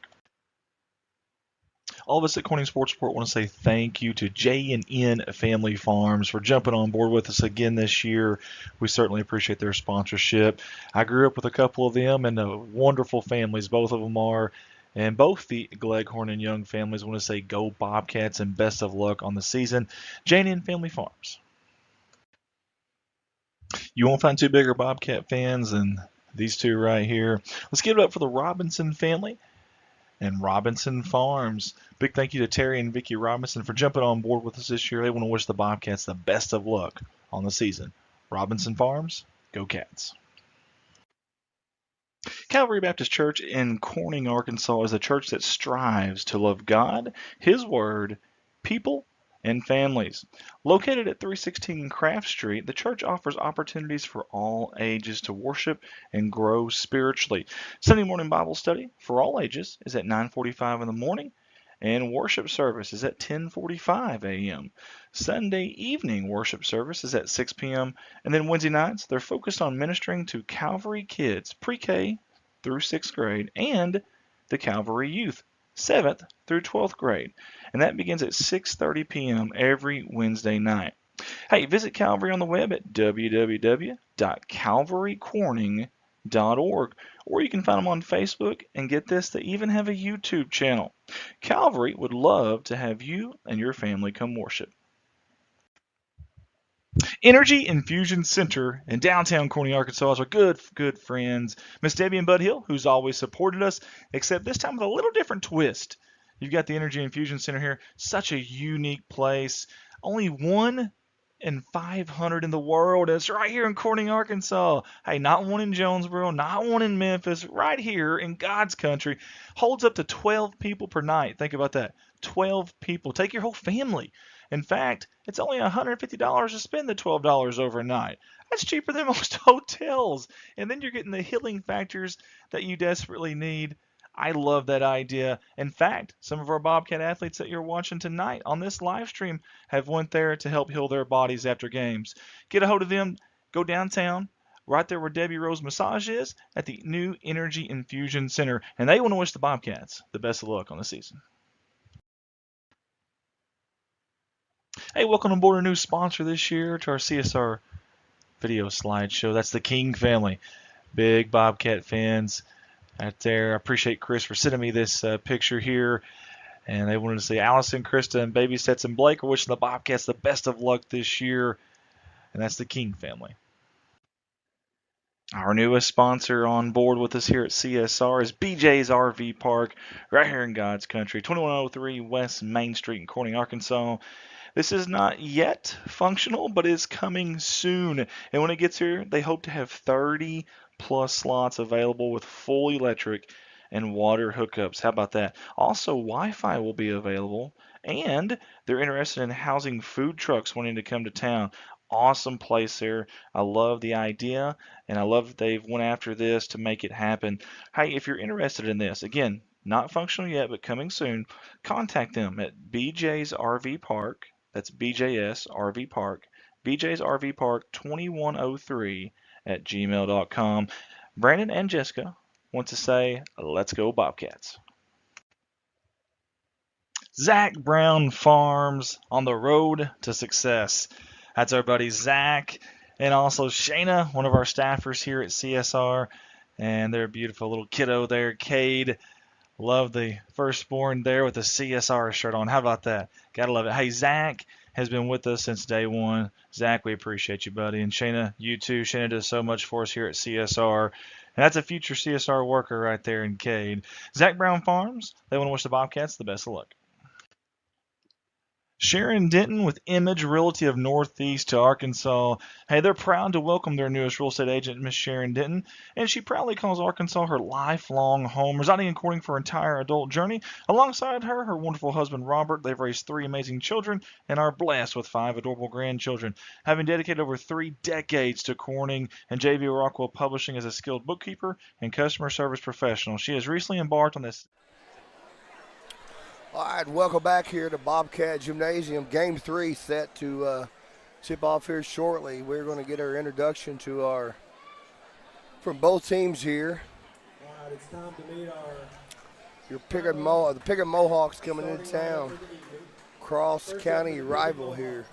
All of us at Corning Sports Report want to say thank you to J&N Family Farms for jumping on board with us again this year. We certainly appreciate their sponsorship. I grew up with a couple of them, and wonderful families both of them are. And both the Gleghorn and Young families want to say go Bobcats and best of luck on the season. J&N Family Farms. You won't find two bigger Bobcat fans than these two right here. Let's give it up for the Robinson family and Robinson Farms. Big thank you to Terry and Vicki Robinson for jumping on board with us this year. They want to wish the Bobcats the best of luck on the season. Robinson Farms, go Cats. Calvary Baptist Church in Corning, Arkansas is a church that strives to love God, His Word, people, and families. Located at 316 Craft Street, the church offers opportunities for all ages to worship and grow spiritually. Sunday morning Bible study for all ages is at 9:45 in the morning, and worship service is at 10:45 a.m. Sunday evening worship service is at 6 p.m. And then Wednesday nights, they're focused on ministering to Calvary kids, pre-K through 6th grade, and the Calvary youth, 7th through 12th grade. And that begins at 6:30 p.m. every Wednesday night. Hey, visit Calvary on the web at www.calvarycorning.org, or you can find them on Facebook, and get this, they even have a YouTube channel. Calvary would love to have you and your family come worship. Energy Infusion Center in downtown Corning, Arkansas is our good friends, Miss Debbie and Bud Hill, who's always supported us, except this time with a little different twist. You've got the Energy Infusion Center here, such a unique place. Only 1 in 500 in the world. It's right here in Corning, Arkansas. Hey, not one in Jonesboro, not one in Memphis, right here in God's country. Holds up to 12 people per night. Think about that. 12 people. Take your whole family. In fact, it's only $150 to spend the $12 overnight. That's cheaper than most hotels. And then you're getting the healing factors that you desperately need. I love that idea. In fact, some of our Bobcat athletes that you're watching tonight on this live stream have went there to help heal their bodies after games. Get a hold of them. Go downtown, right there where Debbie Rose Massage is, at the new Energy Infusion Center. And they want to wish the Bobcats the best of luck on the season. Hey, welcome aboard a new sponsor this year to our CSR video slideshow. That's the King family. Big Bobcat fans out there. I appreciate Chris for sending me this picture here. And they wanted to say Allison, Krista, and Baby Sets and Blake are wishing the Bobcats the best of luck this year. And that's the King family. Our newest sponsor on board with us here at CSR is BJ's RV Park, right here in God's country, 2103 West Main Street in Corning, Arkansas. This is not yet functional, but is coming soon. And when it gets here, they hope to have 30 plus slots available with full electric and water hookups. How about that? Also, Wi-Fi will be available, and they're interested in housing food trucks wanting to come to town. awesome place here. I love the idea, and I love that they've went after this to make it happen. Hey, if you're interested in this, again, not functional yet, but coming soon, contact them at BJ's RV Park. That's BJS RV Park. BJ's RV Park 2103 at gmail.com. Brandon and Jessica want to say, let's go Bobcats. Zach Brown Farms on the road to success. That's our buddy Zach, and also Shayna, one of our staffers here at CSR, and their beautiful little kiddo there, Cade. Love the firstborn there with the CSR shirt on. How about that? Gotta love it. Hey, Zach has been with us since day one. Zach, we appreciate you, buddy. And Shayna, you too. Shayna does so much for us here at CSR. And that's a future CSR worker right there in Cade. Zach Brown Farms, they want to wish the Bobcats the best of luck. Sharon Denton with Image Realty of Northeast to Arkansas. Hey, they're proud to welcome their newest real estate agent, Miss Sharon Denton, and she proudly calls Arkansas her lifelong home, residing and courting for her entire adult journey. Alongside her, her wonderful husband, Robert. They've raised 3 amazing children and are blessed with 5 adorable grandchildren. Having dedicated over 3 decades to Corning and J.V. Rockwell Publishing as a skilled bookkeeper and customer service professional, she has recently embarked on this. All right, welcome back here to Bobcat Gymnasium. Game 3 set to tip off here shortly. We're going to get our introduction to from both teams here. All right, it's time to meet the Piggott Mohawks coming into town. Cross county rival here.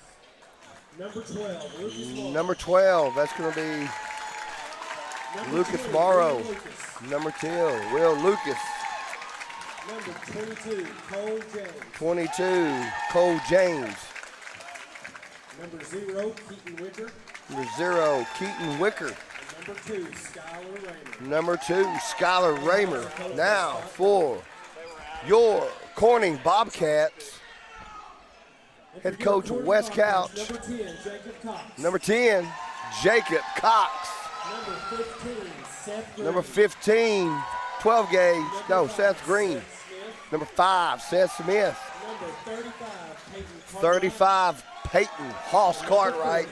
Number 12, Lucas. Number 12, that's going to be Lucas Morrow. Number 2, Will Lucas. Number 22, Cole James. 22, Cole James. Number 0, Keaton Wicker. Number 0, Keaton Wicker. And number 2, Skylar Raymer. Number 2, Skylar Raymer. Now for your Corning Bobcats, head coach Wes Couch. Number 10, Jacob Cox. Number 10, Jacob Cox. Number 15, Seth Green. Number 15, 12 gauge. No, Seth Green. Number 5, Seth Smith. Number 35, Peyton 35, Peyton Hoss Cartwright.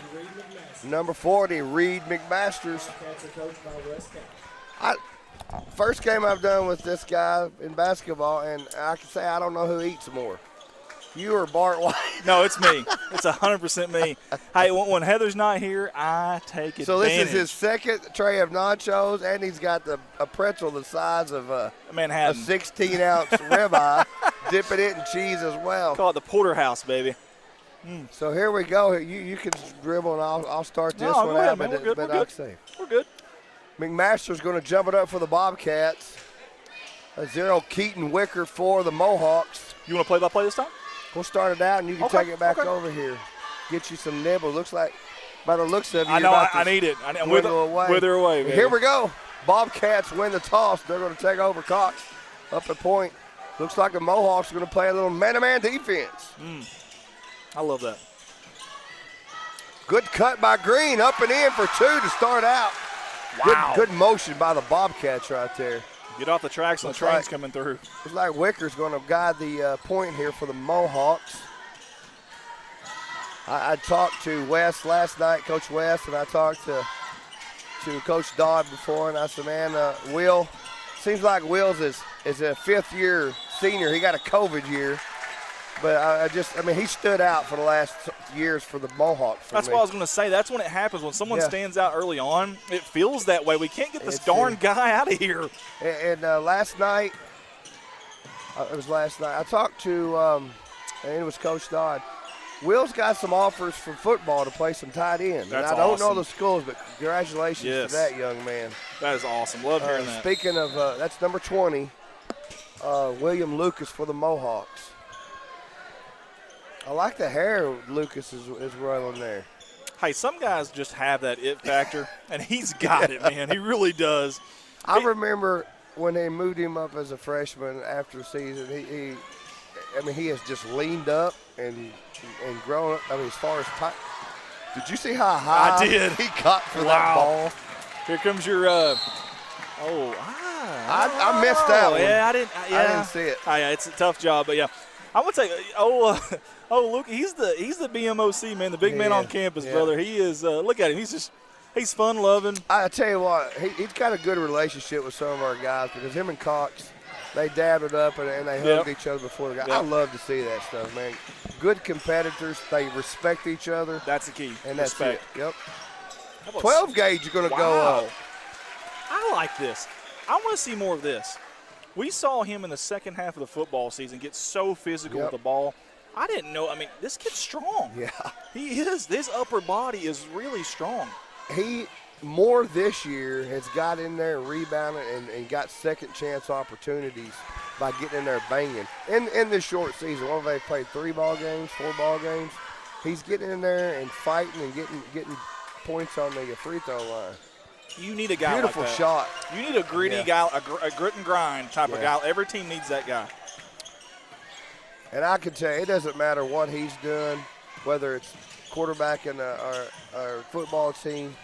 Number 40, Reed McMasters. Bobcats are coached by Wes Couch. First game I've done with this guy in basketball, and I can say I don't know who eats more. You or Bart White? No, it's me. It's 100% me. Hey, when Heather's not here, I take advantage. So this is his second tray of nachos, and he's got a pretzel the size of a Manhattan. 16-ounce ribeye, dipping it in cheese as well. Call it the porterhouse, baby. So here we go. You can dribble, and I'll start this No, one go ahead, out. man. We're good. But We're I'll good. say We're good. McMaster's going to jump it up for the Bobcats. A 0, Keaton Wicker for the Mohawks. You want to play-by-play this time? We'll start it out, and you can Okay, take it back okay. over here. Get you some nibble. Looks like, by the looks of it, I know. I need it. I'm with her away, baby. Here we go. Bobcats win the toss. They're going to take over Cox up at point. Looks like the Mohawks are going to play a little man-to-man defense. I love that. Good cut by Green, up and in for 2 to start out. Wow. Good motion by the Bobcats right there. Get off the tracks and the train's coming through. Looks like Wicker's going to guide the point here for the Mohawks. I talked to Wes last night, Coach Wes, and I talked to Coach Dodd before, and I said, man, Will, seems like Will's is a 5th-year senior. He got a COVID year. But he stood out for the last years for the Mohawks. That's what I was going to say. That's when it happens. When someone stands out early on, it feels that way. We can't get this darn guy out of here. And last night, I talked to, and it was Coach Dodd. Will's got some offers for football to play some tight end. That's and I don't know awesome. the schools, but congratulations to that young man. That is awesome. Love hearing that. Speaking of, that's number 20, William Lucas for the Mohawks. I like the hair Lucas is rolling there. Hey, some guys just have that it factor, and he's got it, man. He really does. I remember when they moved him up as a freshman after the season, he has just leaned up and grown up. As far as time. Did you see how high I did. He got for that ball? Here comes your I missed that one. Yeah, I didn't see it. Yeah, it's a tough job, but yeah. I'm gonna tell you, Luke, he's the BMOC man, the big man on campus, brother. He is. Look at him. He's fun loving. I tell you what, he's got a good relationship with some of our guys because him and Cox, they dabbed it up and they hugged each other before the game. I love to see that stuff, man. Good competitors. They respect each other. That's the key. And respect. That's it. Yep. 12 gauge is going to go up. I like this. I want to see more of this. We saw him in the second half of the football season get so physical with the ball. I didn't know. I mean, this kid's strong. Yeah. He is. His upper body is really strong. He, more this year, has got in there and rebounded and got second chance opportunities by getting in there banging. In this short season, what have they played, 4 ball games? He's getting in there and fighting and getting points on the free throw line. You need a guy Beautiful like that. shot. You need a gritty guy, a grit and grind type of guy. Every team needs that guy. And I can tell you, it doesn't matter what he's doing, whether it's quarterback in our football team,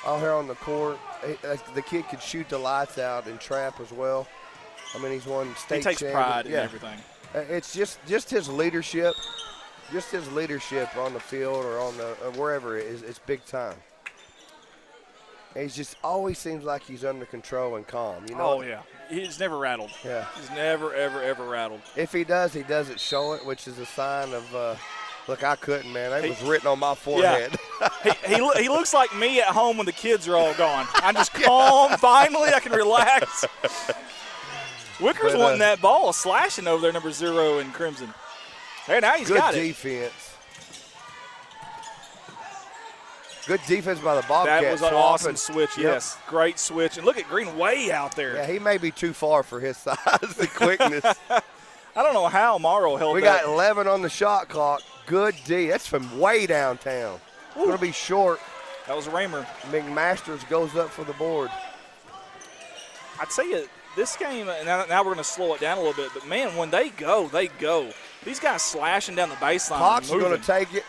out here on the court. The kid could shoot the lights out and trap as well. I mean, he's won state champion. He takes pride in everything. It's just his leadership, on the field or on the wherever it is. It's big time. He just always seems like he's under control and calm. You know? Oh, yeah. He's never rattled. Yeah. He's never, ever, ever rattled. If he doesn't show it, which is a sign of, look, I couldn't, man. It was written on my forehead. Yeah. he looks like me at home when the kids are all gone. I'm just calm. Finally, I can relax. Wicker's wanting that ball, slashing over there, number 0 in crimson. Hey, now he's got it. Good defense. Good defense by the Bobcats. That was an awesome switch, yes. Great switch. And look at Green way out there. Yeah, he may be too far for his size and quickness. I don't know how Morrow held We got 11 on the shot clock. Good D. That's from way downtown. It's going to be short. That was Raymer. McMasters goes up for the board. I tell you, this game, now we're going to slow it down a little bit, but, man, when they go, they go. These guys slashing down the baseline. Cox is going to take it.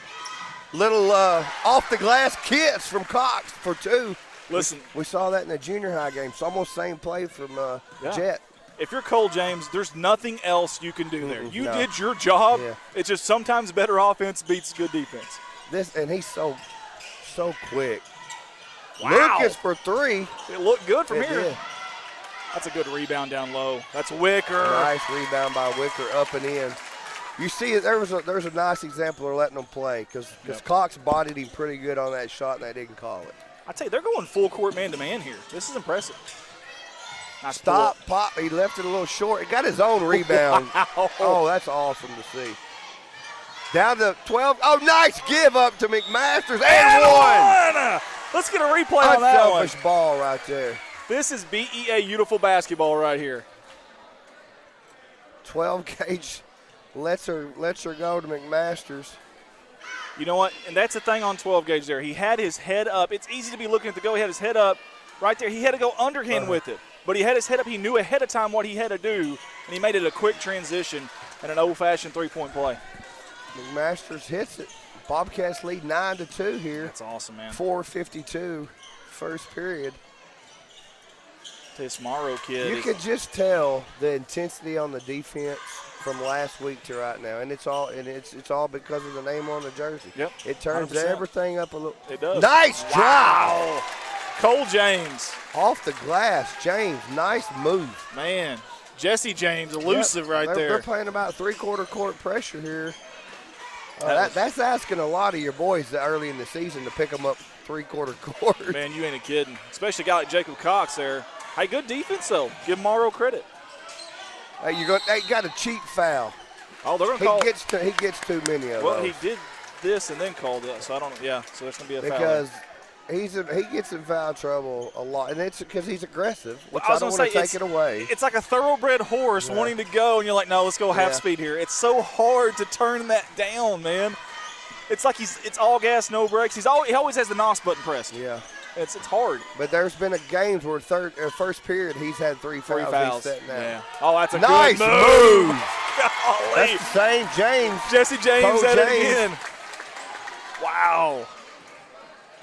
Little off-the-glass kiss from Cox for 2. Listen. We saw that in the junior high game. It's almost same play from Jet. If you're Cole James, there's nothing else you can do there. You did your job. Yeah. It's just sometimes better offense beats good defense. And he's so quick. Wow. Lucas for 3. It looked good from here. Did. That's a good rebound down low. That's Wicker. Nice rebound by Wicker up and in. You see, there's a nice example of letting them play because Cox bodied him pretty good on that shot and they didn't call it. I tell you, they're going full court man-to-man here. This is impressive. Nice Stop, pop. He left it a little short. He got his own rebound. Wow. Oh, that's awesome to see. Down to 12. Oh, nice give up to McMasters and 1. Let's get a replay on that one. Unselfish ball right there. This is BEA Beautiful basketball right here. 12 gauge. Lets her go to McMasters. You know what? And that's the thing on 12 gauge there. He had his head up. It's easy to be looking at the go. He had his head up right there. He had to go underhand with it. But he had his head up. He knew ahead of time what he had to do, and he made it a quick transition and an old-fashioned three-point play. McMasters hits it. Bobcats lead 9-2 here. That's awesome, man. 4:52 first period. This Morrow kid. You could just tell the intensity on the defense from last week to right now, and it's all because of the name on the jersey. Yep. It turns 100%. everything up a little. It does. Nice drive. Cole James. Off the glass. James, nice move. Man, Jesse James, elusive right there. They're playing about three-quarter court pressure here. That's asking a lot of your boys early in the season to pick them up three-quarter court. Man, you ain't kidding. Especially a guy like Jacob Cox there. Hey, good defense, though. Give Morrow credit. Hey, you got a cheap foul. Oh, they're going to call. He gets too many of those. Well, he did this and then called it, so I don't. Yeah, so there's going to be a foul. Because he gets in foul trouble a lot, and it's because he's aggressive. Which I don't want to take it away. It's like a thoroughbred horse wanting to go, and you're like, no, let's go half speed here. It's so hard to turn that down, man. It's like it's all gas, no brakes. He always has the NOS button pressed. Yeah. It's hard. But the's been games where first period he's had three fouls. Yeah. Oh, that's a nice good move. Golly. That's the same James. Jesse James at it again. Wow.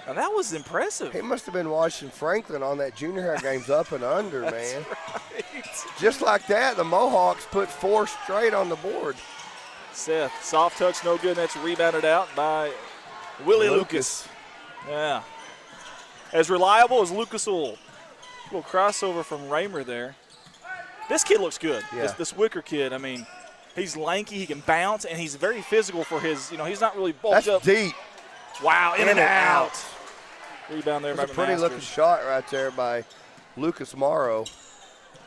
Now that was impressive. He must have been watching Franklin on that junior high games up and under, man. Right. Just like that, the Mohawks put 4 straight on the board. Seth, soft touch, no good. That's rebounded out by Willie Lucas. Yeah. As reliable as Lucas Oil. Little crossover from Raymer there. This kid looks good. Yeah. This Wicker kid, I mean, he's lanky, he can bounce, and he's very physical for his, he's not really bulked up. That's deep. Wow, in and out. Rebound there by That's a pretty looking shot right there by Lucas Morrow.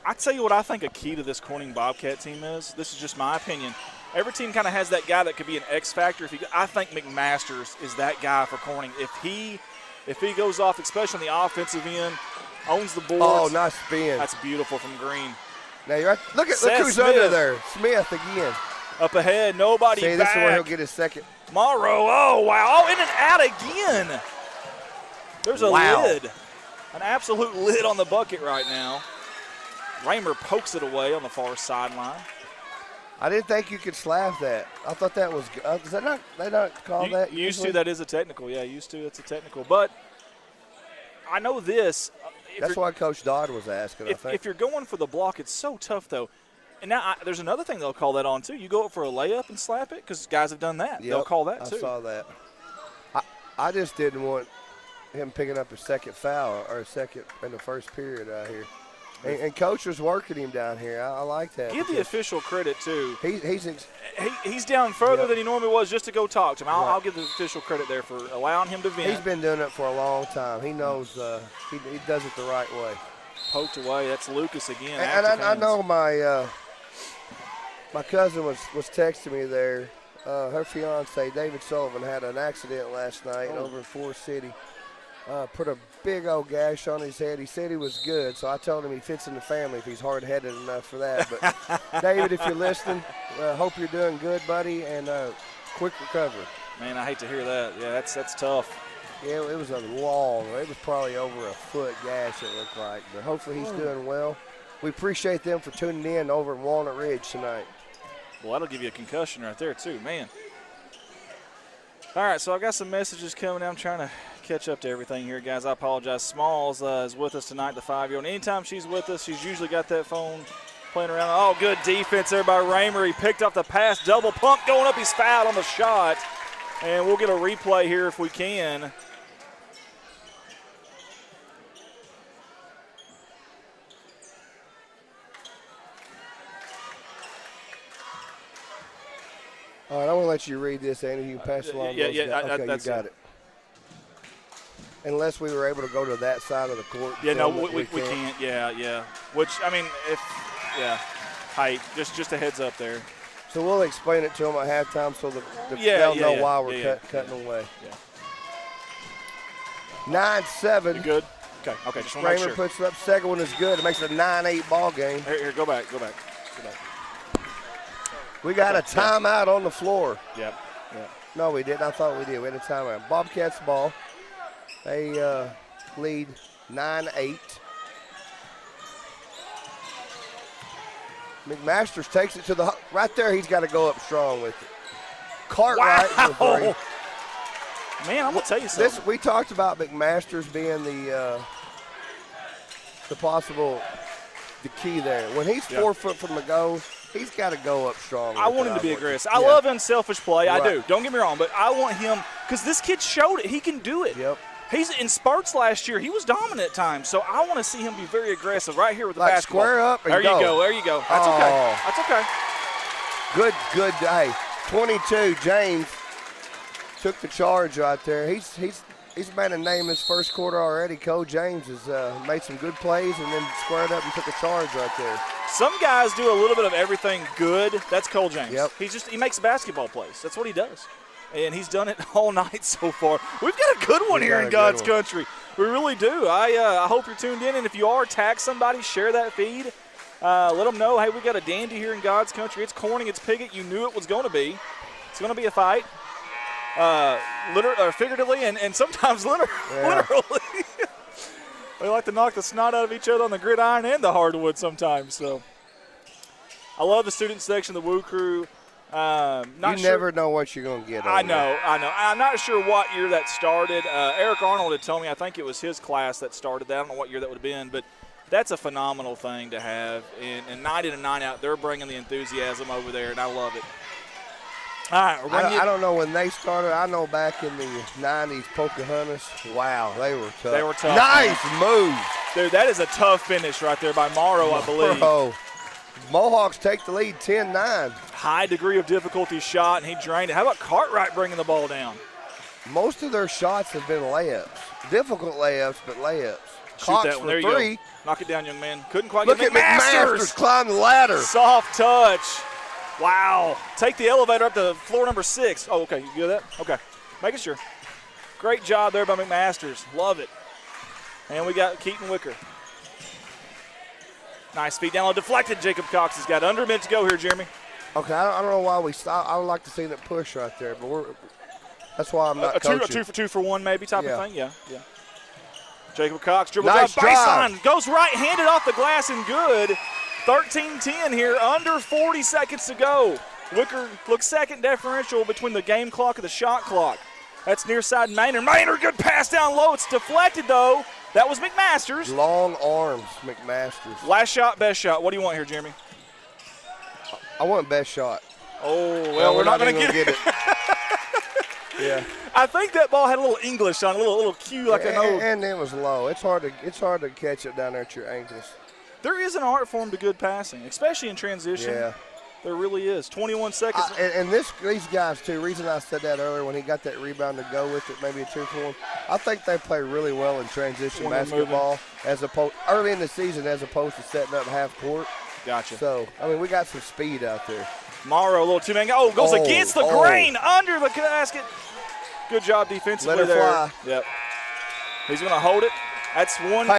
I tell you what I think a key to this Corning Bobcat team is. This is just my opinion. Every team kind of has that guy that could be an X factor. I think McMasters is that guy for Corning. If he goes off, especially on the offensive end, owns the boards. Oh, nice spin. That's beautiful from Green. Now you're right. Look who's Smith. under there. Smith again. Up ahead, nobody back. This is where he'll get his second. Morrow, oh, wow. Oh, in and out again. There's a lid. An absolute lid on the bucket right now. Raymer pokes it away on the far sideline. I didn't think you could slap that. I thought that was good. Is that not, they don't call that? Used to, that is a technical. Yeah, used to, it's a technical. But I know this. That's why Coach Dodd was asking, I think. If you're going for the block, it's so tough, though. And now there's another thing they'll call that on, too. You go up for a layup and slap it, because guys have done that. Yep, they'll call that, too. I saw that. I just didn't want him picking up his second foul or a second in the first period out here. And Coach was working him down here. I like that. Give the official credit, too. He's down further than he normally was just to go talk to him. I'll give the official credit there for allowing him to vent. He's been doing it for a long time. He knows he does it the right way. Poked away. That's Lucas again. And I know my cousin was texting me there. Her fiance, David Sullivan, had an accident last night over in Forest City. Put a big old gash on his head. He said he was good, so I told him he fits in the family if he's hard-headed enough for that. But, David, if you're listening, hope you're doing good, buddy, and quick recovery. Man, I hate to hear that. Yeah, that's tough. Yeah, it was it was probably over a foot gash, it looked like. But hopefully he's doing well. We appreciate them for tuning in over in Walnut Ridge tonight. Well, that'll give you a concussion right there, too, man. All right, so I've got some messages coming in. I'm trying to catch up to everything here, guys. I apologize. Smalls is with us tonight, the 5-year-old. Anytime she's with us, she's usually got that phone playing around. Oh, good defense there by Raymer. He picked up the pass, double pump going up. He's fouled on the shot. And we'll get a replay here if we can. All right, I want to let you read this, Andy. You can pass it along. Okay, you got it. Unless we were able to go to that side of the court. Yeah, no, we can't. Yeah. Which, I mean, height, just a heads up there. So we'll explain it to them at halftime so they'll know why we're cutting away. Yeah. 9-7. You good? Okay, just want to make sure. Raymer puts it up. Second one is good. It makes it a 9-8 ball game. Here, go back. We got a timeout on the floor. Yep. No, we didn't. I thought we did. We had a timeout. Bobcats ball. They lead 9-8. McMasters takes it to the right there. He's got to go up strong with it. Cartwright for three. Man, I'm gonna tell you something. We talked about McMasters being the key there. When he's 4 foot from the goal, he's got to go up strong. I want him to be aggressive. I love unselfish play. Right. I do. Don't get me wrong, but I want him because this kid showed it. He can do it. Yep. He's in spurts last year. He was dominant at times, so I want to see him be very aggressive right here with the basketball. Square up and There you go. That's okay. That's okay. Good day. 22, James took the charge right there. He's made a name this first quarter already. Cole James has made some good plays and then squared up and took a charge right there. Some guys do a little bit of everything good. That's Cole James. Yep. He makes basketball plays. That's what he does. And he's done it all night so far. We've got a good one here in God's country. We really do. I hope you're tuned in, and if you are, tag somebody, share that feed. Let them know, hey, we got a dandy here in God's country. It's Corning, it's Piggott. You knew it was going to be. It's going to be a fight, figuratively and sometimes literally. They like to knock the snot out of each other on the gridiron and the hardwood sometimes. So I love the student section, the Woo Crew. Never know what you're going to get. I know. I'm not sure what year that started. Eric Arnold had told me I think it was his class that started that. I don't know what year that would have been, but that's a phenomenal thing to have. And night in and night out, they're bringing the enthusiasm over there, and I love it. All right, we're I don't know when they started. I know back in the 90s, Pocahontas, wow, they were tough. They were tough. Nice move. Dude, that is a tough finish right there by Morrow, I believe. Bro, Mohawks take the lead 10-9. High degree of difficulty shot, and he drained it. How about Cartwright bringing the ball down? Most of their shots have been layups. Difficult layups, but layups. Shoot Cox that one. for There you three. go. Knock it down, young man. Couldn't quite Look get at McMasters climb the ladder. Soft touch. Wow. Take the elevator up to floor number 6. Oh, okay. You good with that? Okay. Making sure. Great job there by McMasters. Love it. And we got Keaton Wicker. Nice feet down low. Deflected. Jacob Cox has got under a minute to go here, Jeremy. Okay, I don't know why we stopped. I would like to see that push right there, but that's why I'm not A coaching. 2 for 1 maybe type Yeah. of thing? Yeah. Jacob Cox dribbles Nice out drive. baseline. Goes right-handed off the glass and good. 13-10 here, under 40 seconds to go. Wicker looks second differential between the game clock and the shot clock. That's near side Maynard. Maynard, good pass down low. It's deflected, though. That was McMasters. Long arms, McMasters. Last shot, best shot. What do you want here, Jeremy? I want best shot. Oh, well, we're not going to get it. Yeah. I think that ball had a little English on it, a little cue like I know. And it was low. It's hard to catch it down there at your ankles. There is an art form to good passing, especially in transition. Yeah. There really is. 21 seconds. And these guys, too, reason I said that earlier when he got that rebound to go with it, maybe a 2 for 1, I think they play really well in transition When they're basketball as opposed early in the season as opposed to setting up half court. Gotcha. So, I mean, we got some speed out there. Morrow, a little two-man. Oh, goes against the grain, under the basket. Good job defensively Let it there. fly. Yep. He's going to hold it. That's one.